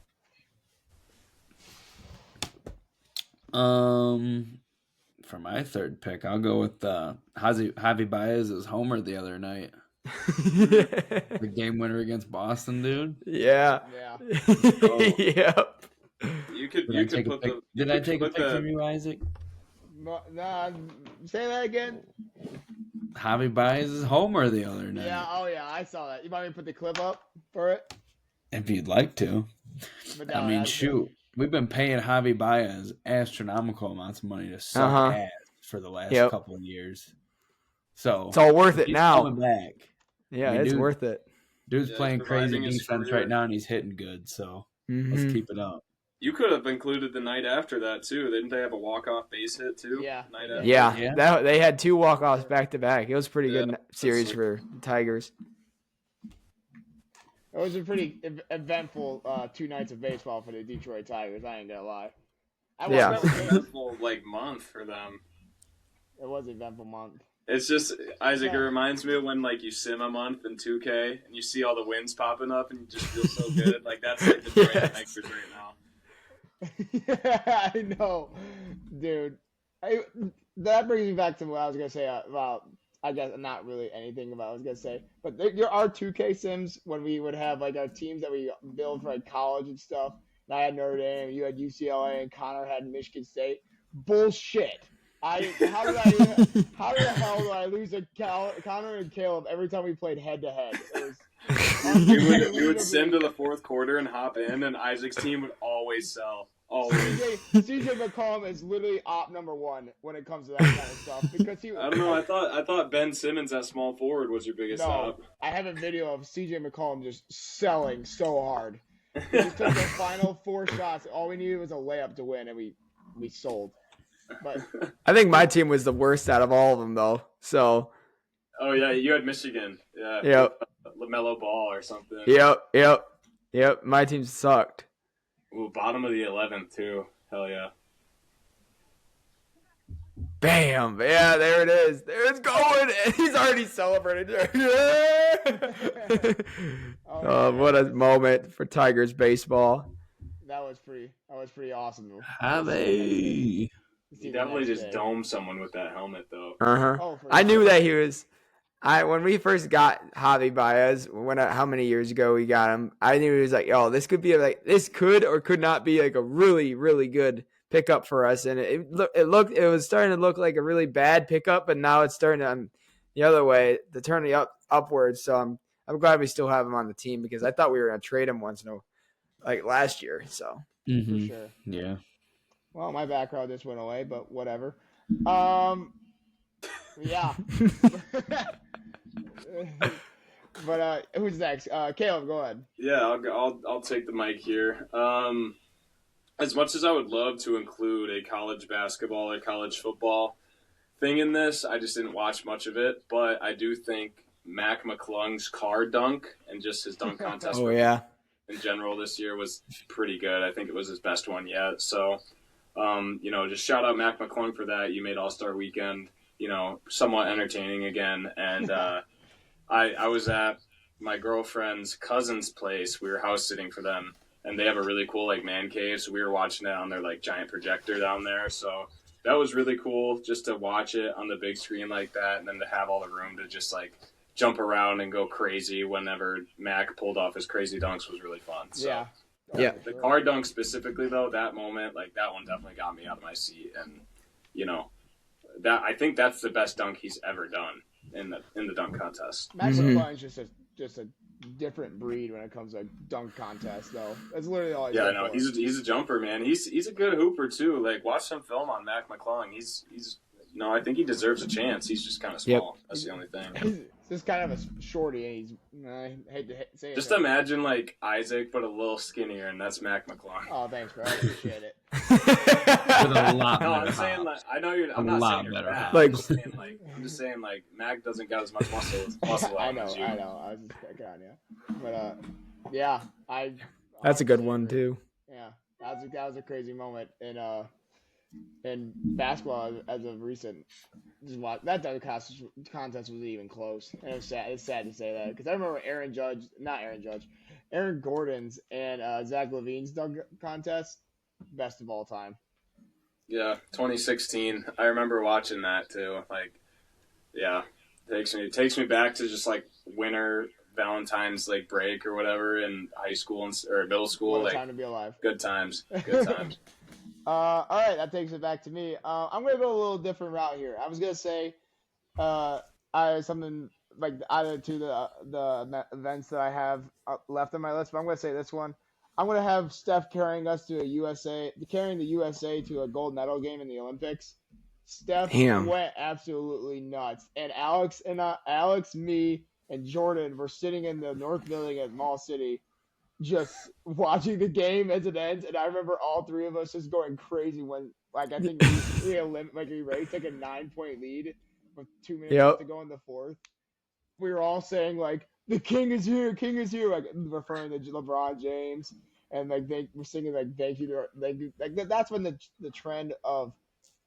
For my third pick, I'll go with Javi Baez's homer the other night. The game winner against Boston, dude. Yeah. Yeah. Yep. You could Did I take a pick from the you, Isaac? Nah, say that again. Javi Baez's homer the other night. Yeah, oh yeah, I saw that. You want me to put the clip up for it? If you'd like to. But no, I mean, that's- shoot. We've been paying Javi Baez astronomical amounts of money to suck ass for the last couple of years. So it's all worth it he's now. coming back. Yeah, I mean, it's worth it. Dude's Yeah, playing he's crazy providing his defense career. right now, and he's hitting good. So Mm-hmm. let's keep it up. You could have included the night after that too. Didn't they have a walk-off base hit too? Yeah. Night after. Yeah, Yeah. they had 2 walk-offs back to back. It was a pretty good Yeah, series that's for the Tigers. It was a pretty eventful 2 nights of baseball for the Detroit Tigers. I ain't gonna lie. Yeah. watched That was that an game. eventful month for them. It was an eventful month. It's just Isaac. Yeah. It reminds me of when you sim a month in 2K and you see all the wins popping up and you just feel so good. That's like the Detroit Yes. Tigers right now. Yeah, I know, dude. That brings me back to what I was gonna say about. I guess not really anything about what I was gonna say, but there are 2K sims when we would have our teams that we build for college and stuff. And I had Notre Dame, you had UCLA, and Connor had Michigan State. Bullshit. How the hell do I lose to Connor and Caleb every time we played head to head? We would sim to the fourth quarter and hop in, and Isaac's team would always sell. Always. CJ McCollum is literally op number 1 when it comes to that kind of stuff because he. I don't know. I thought Ben Simmons at small forward was your biggest No, op. I have a video of CJ McCollum just selling so hard. We just took the final 4 shots. All we needed was a layup to win, and we sold. But I think my team was the worst out of all of them, though. So. Oh yeah, you had Michigan. Yeah. Yep. LaMelo Ball or something. Yep. My team sucked. Ooh, bottom of the 11th too. Hell yeah. Bam! Yeah, there it is. There it's going. And he's already celebrating. Yeah! What a moment for Tigers baseball. That was pretty awesome. Javi. He definitely just domed someone with that helmet, though. Oh, I knew that he was. When we first got Javi Baez, how many years ago we got him, I knew he was like, oh, this could or could not be like a really, really good pickup for us. And it was starting to look like a really bad pickup, but now it's starting to the other way, to turn upwards. So I'm glad we still have him on the team because I thought we were going to trade him like last year. So for sure. Yeah. Well, my background just went away, but whatever. Yeah. But who's next? Caleb, go ahead. Yeah, I'll take the mic here. As much as I would love to include a college basketball or college football thing in this, I just didn't watch much of it. But I do think Mack McClung's car dunk and just his dunk contest in general this year was pretty good. I think it was his best one yet. So, just shout out Mack McClung for that. You made All-Star Weekend, somewhat entertaining again. And I was at my girlfriend's cousin's place. We were house sitting for them. And they have a really cool man cave, so we were watching it on their giant projector down there. So that was really cool just to watch it on the big screen like that, and then to have all the room to just jump around and go crazy whenever Mac pulled off his crazy dunks was really fun. So, yeah. The car dunk specifically though, that moment, that one definitely got me out of my seat, and that I think that's the best dunk he's ever done in the dunk contest. Mac McClung is just a different breed when it comes to dunk contest, though. That's literally all. Yeah, I know. He's a jumper, man. He's a good hooper too. Watch some film on Mac McClung. He's I think he deserves a chance. He's just kind of small. Yep. That's the only thing. He's just kind of a shorty, and he's I hate to say it. Just imagine Isaac, but a little skinnier, and that's Mac McClung. Oh, thanks, bro. I appreciate it. With a lot better. I'm saying I know you're. I'm not saying you're bad. I'm just saying Mac doesn't got as much muscle. I know. I was just picking on you, but yeah, That's a good one too. Yeah, that was a crazy moment in basketball as of recent. Just watch that dunk contest wasn't even close, and it's sad to say that because I remember Aaron Gordon's and Zach LaVine's dunk contest, best of all time. Yeah, 2016. I remember watching that too. Takes me back to just winter Valentine's break or whatever in high school or middle school. What a time to be alive. Good times. Good times. All right, that takes it back to me. I'm gonna go a little different route here. I was gonna say, something either to the events that I have left on my list, but I'm gonna say this one. I'm gonna have Steph carrying the USA to a gold medal game in the Olympics. Steph went absolutely nuts, and Alex, me, and Jordan were sitting in the North Building at Mall City, just watching the game as it ends, and I remember all three of us just going crazy when, I think he took a 9-point lead with 2 minutes left to go in the fourth. We were all saying the king is here, referring to LeBron James, and we're singing thank you to that's when the trend of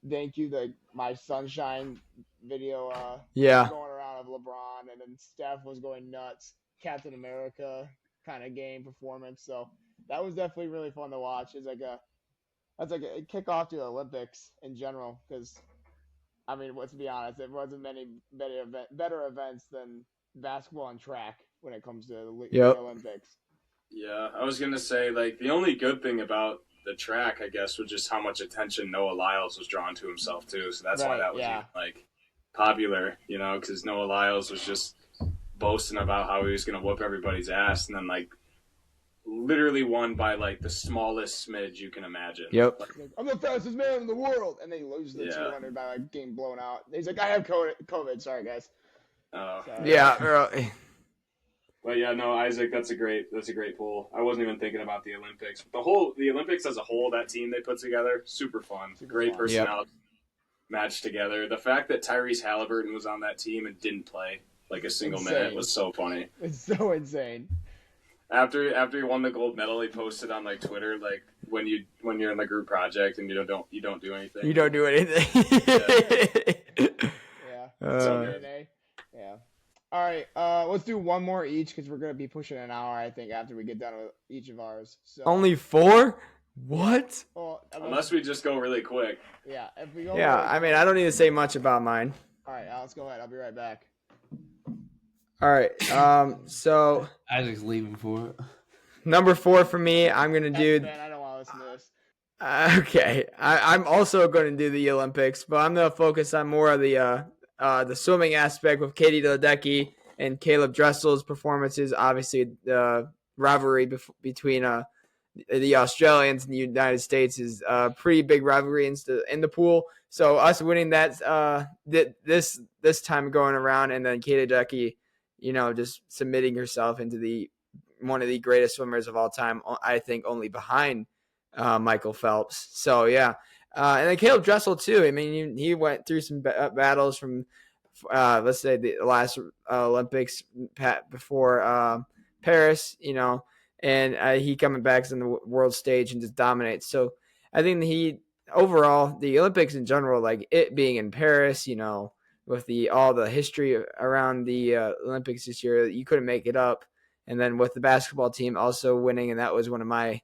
thank you my sunshine video going around of LeBron, and then Steph was going nuts, Captain America kind of game performance. So that was definitely really fun to watch. It's that's a kickoff to the Olympics in general, because let's be honest, there wasn't many better events than basketball and track when it comes to the Olympics. Yeah, I was gonna say the only good thing about the track, I guess, was just how much attention Noah Lyles was drawing to himself too. So that's why that was even, popular, because Noah Lyles was just boasting about how he was gonna whoop everybody's ass, and then literally won by the smallest smidge you can imagine. Yep. I'm the fastest man in the world, and they lose the 200 by getting blown out. He's I have COVID. Sorry, guys. Yeah. But yeah, no, Isaac, that's a great poll. I wasn't even thinking about the Olympics. The Olympics as a whole, that team they put together, super fun. Great personality matched together. The fact that Tyrese Halliburton was on that team and didn't play a single minute was so funny. It's so insane. After he won the gold medal, he posted on like Twitter like when you're in the group project and you don't do anything. You don't do anything. Yeah. So Uh, good. Yeah. All right. Let's do one more each because we're gonna be pushing an hour, I think, after we get done with each of ours. So only 4? What? well, Unless we just go really quick. yeah, if we go. Yeah, really I mean, quick- I don't need to say much about mine. All right, Alex, go ahead. I'll be right back. All right. So Isaac's leaving for it. number 4 for me, I'm gonna do. Man, I don't want to listen to this. Okay, I'm also going to do the Olympics, but I'm going to focus on more of the swimming aspect with Katie Ledecky and Caleb Dressel's performances. Obviously, the rivalry between the Australians and the United States is a pretty big rivalry in the pool. So us winning that this time going around, and then Katie Ledecky, just submitting herself into one of the greatest swimmers of all time. I think only behind Michael Phelps. So yeah, and then Caleb Dressel too. I mean, he went through some battles from let's say the last Olympics before Paris, and he coming back on the world stage and just dominates. So I think overall the Olympics in general, like it being in Paris, with all the history around the Olympics this year, you couldn't make it up. And then with the basketball team also winning, and that was one of my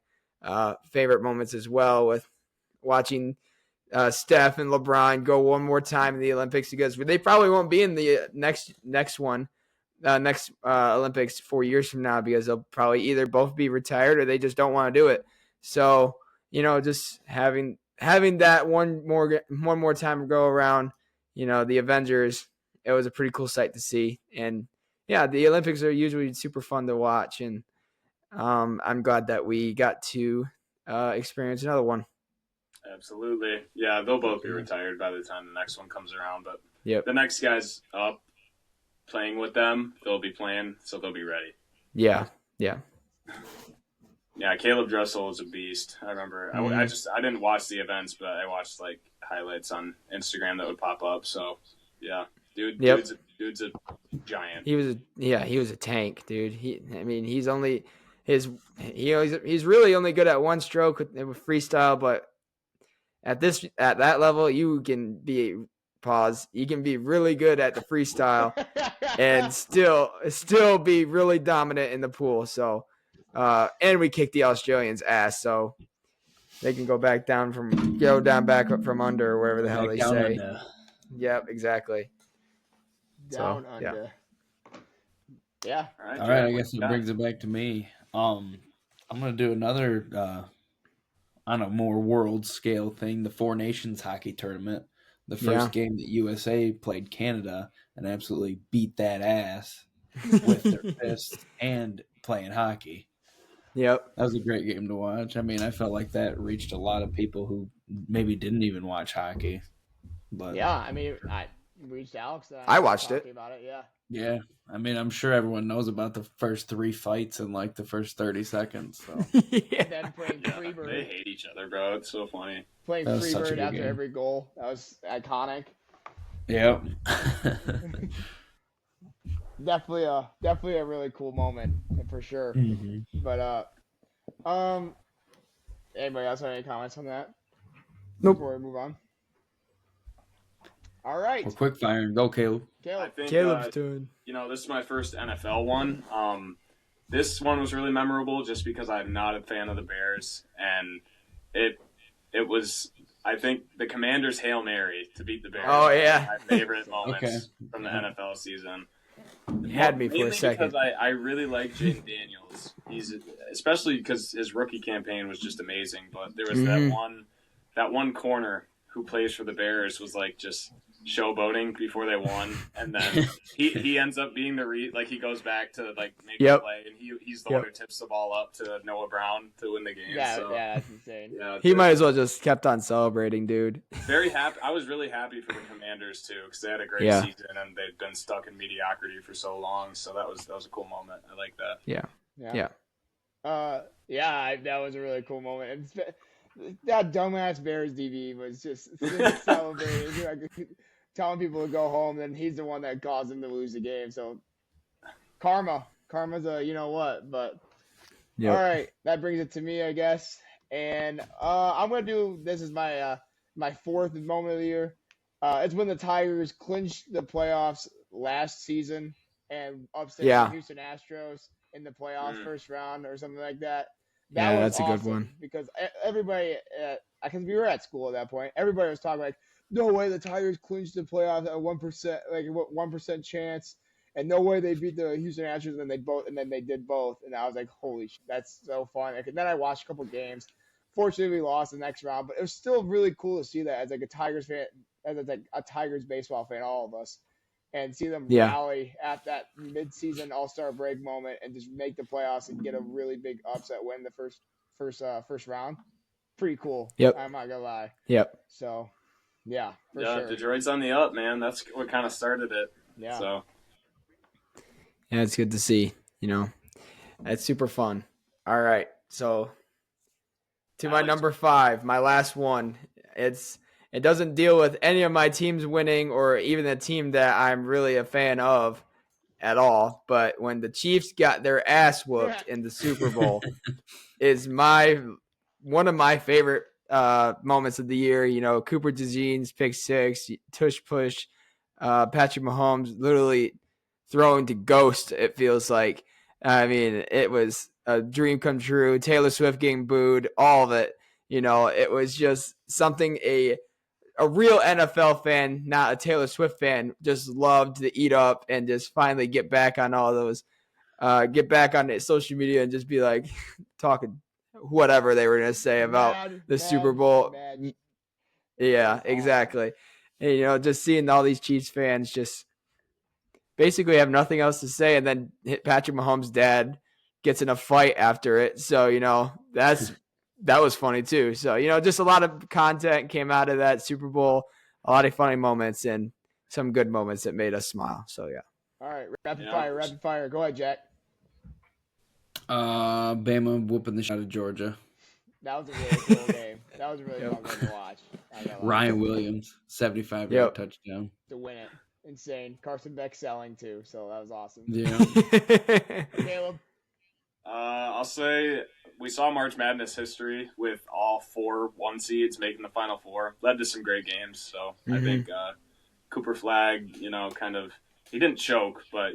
favorite moments as well, with watching Steph and LeBron go one more time in the Olympics, because they probably won't be in the next Olympics 4 years from now, because they'll probably either both be retired or they just don't want to do it. So just having that one more time go around, the Avengers, it was a pretty cool sight to see. And yeah, the Olympics are usually super fun to watch, and I'm glad that we got to experience another one. Absolutely. Yeah, they'll both be retired by the time the next one comes around. But Yep. the next guy's up playing with them. They'll be playing, so they'll be ready. Yeah. Yeah, Caleb Dressel is a beast. I remember. I didn't watch the events, but I watched like highlights on Instagram that would pop up. So yeah, Yep. dude's a giant. He was a tank, dude. He's really only good at one stroke with freestyle, but at that level, you can be really good at the freestyle and still be really dominant in the pool. So, and we kicked the Australians' ass, so they can go back back up from under, or wherever the hell they say. Yep, exactly. Down So, under. Yeah. All right, I guess it brings it back to me. I'm gonna do another on a more world scale thing, the Four Nations hockey tournament. The first game that USA played Canada and absolutely beat that ass with their fists and playing hockey. Yep. That was a great game to watch. I mean, I felt like that reached a lot of people who maybe didn't even watch hockey. But yeah, I mean, I reached Alex. I watched it. About it. Yeah. Yeah, I mean, I'm sure everyone knows about the first 3 fights in like the first 30 seconds. So. And then playing Freebird. They hate each other, bro. It's so funny. Playing Freebird after game. every goal. That was iconic. Yep. Definitely a really cool moment for sure. Mm-hmm. But anybody else have any comments on that? Nope. Before we move on. All right. Well, quick fire and go, Caleb. I think Caleb's doing. this is my first NFL one. This one was really memorable just because I'm not a fan of the Bears, and it was, I think, the Commanders' Hail Mary to beat the Bears. Oh, yeah. My favorite moments from the NFL season. You had me for a second. Because I really like Jaden Daniels. Especially because his rookie campaign was just amazing. But there was that one corner who plays for the Bears was like just showboating before they won, and then he ends up being he goes back to like make the play, and he's the one who tips the ball up to Noah Brown to win the game. Yeah, so, that's insane. Yeah, he might as well just kept on celebrating, dude. Very happy. I was really happy for the Commanders too, because they had a great season and they'd been stuck in mediocrity for so long. So that was a cool moment. I like that. Yeah. That was a really cool moment. That dumbass Bears DB was just celebrating, like, telling people to go home. Then he's the one that caused them to lose the game. So karma's a you know what, but Yep. All right, that brings it to me, I guess. And I'm gonna do this is my fourth moment of the year. It's when the Tigers clinched the playoffs last season and upset the Yeah. Houston Astros in the playoffs first round or something like that. That Yeah, was that's a good awesome one. because everybody, because we were at school at that point, everybody was talking like, no way the Tigers clinched the playoffs at 1%, like 1% chance. And no way they beat the Houston Astros, and then they did both, and I was like, "Holy shit, that's so fun!" And then I watched a couple games. Fortunately, we lost the next round, but it was still really cool to see that as like a Tigers fan, as like a Tigers baseball fan, all of us, and see them Yeah. rally at that mid-season All-Star break moment and just make the playoffs and get a really big upset win the first round. Pretty cool. Yep. I'm not gonna lie. Yep. So, yeah, for Yeah, sure. Detroit's on the up, man. That's what kind of started it. Yeah. So Yeah, it's good to see. That's super fun. All right, so to my number 5, my last one. It doesn't deal with any of my teams winning or even the team that I'm really a fan of at all. But when the Chiefs got their ass whooped in the Super Bowl, is one of my favorite moments of the year. Cooper DeJean's pick 6, tush push, Patrick Mahomes literally throwing to ghost. It feels like. I mean, it was a dream come true. Taylor Swift getting booed, all of it. It was just something a real NFL fan, not a Taylor Swift fan, just loved to eat up and just finally get back on all those, get back on social media and just be like talking whatever they were going to say about the Super Bowl. Yeah, exactly. And, just seeing all these Chiefs fans just basically have nothing else to say, and then Patrick Mahomes' dad gets in a fight after it. So, that was funny too. So, just a lot of content came out of that Super Bowl, a lot of funny moments and some good moments that made us smile. So, yeah. All right, rapid fire. Go ahead, Jack. Bama whooping the shit out of Georgia. That was a really cool game. That was a really fun game to watch. Ryan Williams, 75-yard touchdown to win it. Insane. Carson Beck selling too, so that was awesome. Yeah. Caleb? I'll say we saw March Madness history with all 4 1 seeds making the Final Four. Led to some great games. So I think Cooper Flagg, kind of he didn't choke, but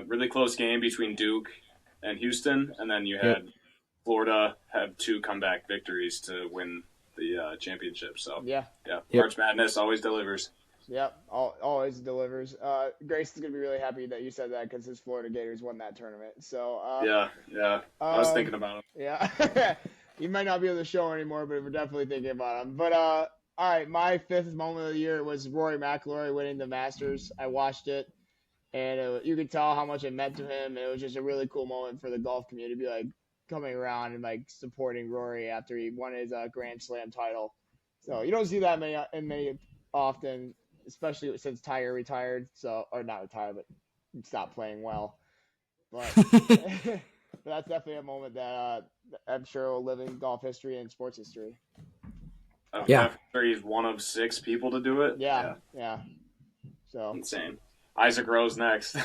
really close game between Duke and Houston, and then you had Florida have 2 comeback victories to win the championship. So March Madness always delivers. Yep, always delivers. Grace is gonna be really happy that you said that because his Florida Gators won that tournament. So yeah, I was thinking about him. Yeah, he might not be on the show anymore, but we're definitely thinking about him. But all right, my 5th moment of the year was Rory McIlroy winning the Masters. I watched it, and you could tell how much it meant to him. It was just a really cool moment for the golf community to be like coming around and like supporting Rory after he won his Grand Slam title. So you don't see that many often. Especially since Tiger retired, or not retired, but stopped playing well. But, but that's definitely a moment that I'm sure will live in golf history and sports history. He's one of 6 people to do it. Yeah. So insane. Isaac Rose next.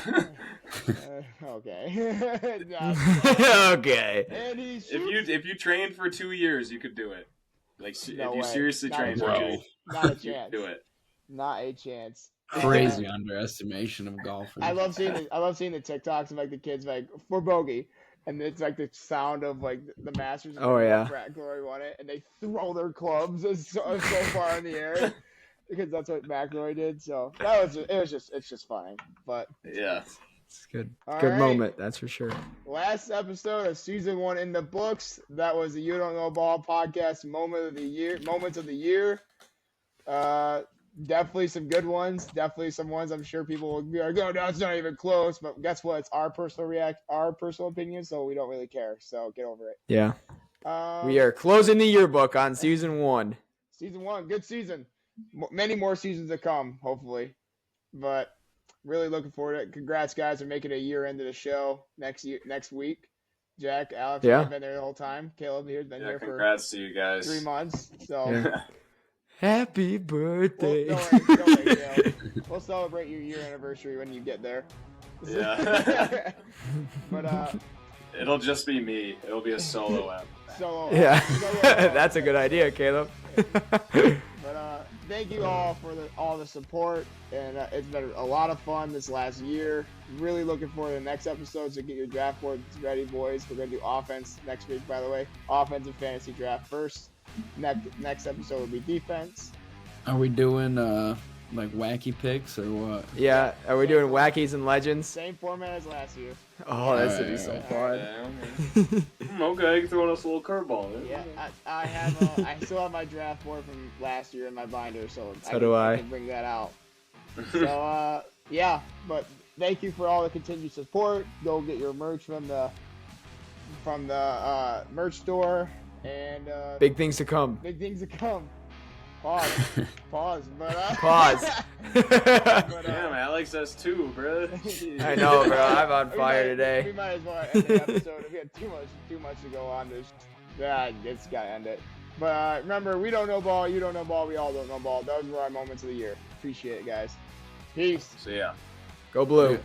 Okay. Okay. And if you trained for 2 years, you could do it. Like if you seriously trained for 2 years, not a chance. do it. Not a chance. Crazy underestimation of golfers. I love seeing the TikToks of like the kids like for bogey, and it's like the sound of like the Masters. Oh yeah. McIlroy won it, and they throw their clubs so far in the air because that's what McIlroy did. So it's just funny. But yeah, it's good. Good moment, that's for sure. Last episode of season 1 in the books. That was the You Don't Know Ball podcast moments of the year. Definitely some good ones. Definitely some ones I'm sure people will be like, "Oh, no, it's not even close." But guess what? It's our personal opinion, so we don't really care. So get over it. Yeah. We are closing the yearbook on season 1. Season 1, good season. Many more seasons to come, hopefully. But really looking forward to it. Congrats, guys, for making a year into the show next week. Jack, Alex, you've been there the whole time. Caleb here's been here for congrats to you guys. 3 months. So. Yeah. Happy birthday. We'll celebrate your year anniversary when you get there. Yeah. But It'll just be me. It'll be a solo app. So Yeah, solo that's a good idea, Caleb. But thank you all for all the support, and it's been a lot of fun this last year. Really looking forward to the next episode. So get your draft boards ready, boys. We're gonna do offense next week, by the way. Offensive fantasy draft first. Next episode will be defense. Are we doing like wacky picks or what? Yeah, are we doing wackies and legends? Same format as last year. Oh, that's gonna be Alright, so alright. fun. Okay, throwing us a little curveball. Yeah, I still have my draft board from last year in my binder, so do I. I can bring that out. So yeah, but thank you for all the continued support. Go get your merch from the merch store, and Big things to come. big things to come. Pause. But Pause. Damn, Alex has 2, bro. I know, bro. I'm on We fire We today. might as well end the episode. If we had too much to go on, it's gotta end it. But remember, we don't know ball, you don't know ball, we all don't know ball. Those were our moments of the year. Appreciate it, guys. Peace. So yeah. Go blue. Yeah.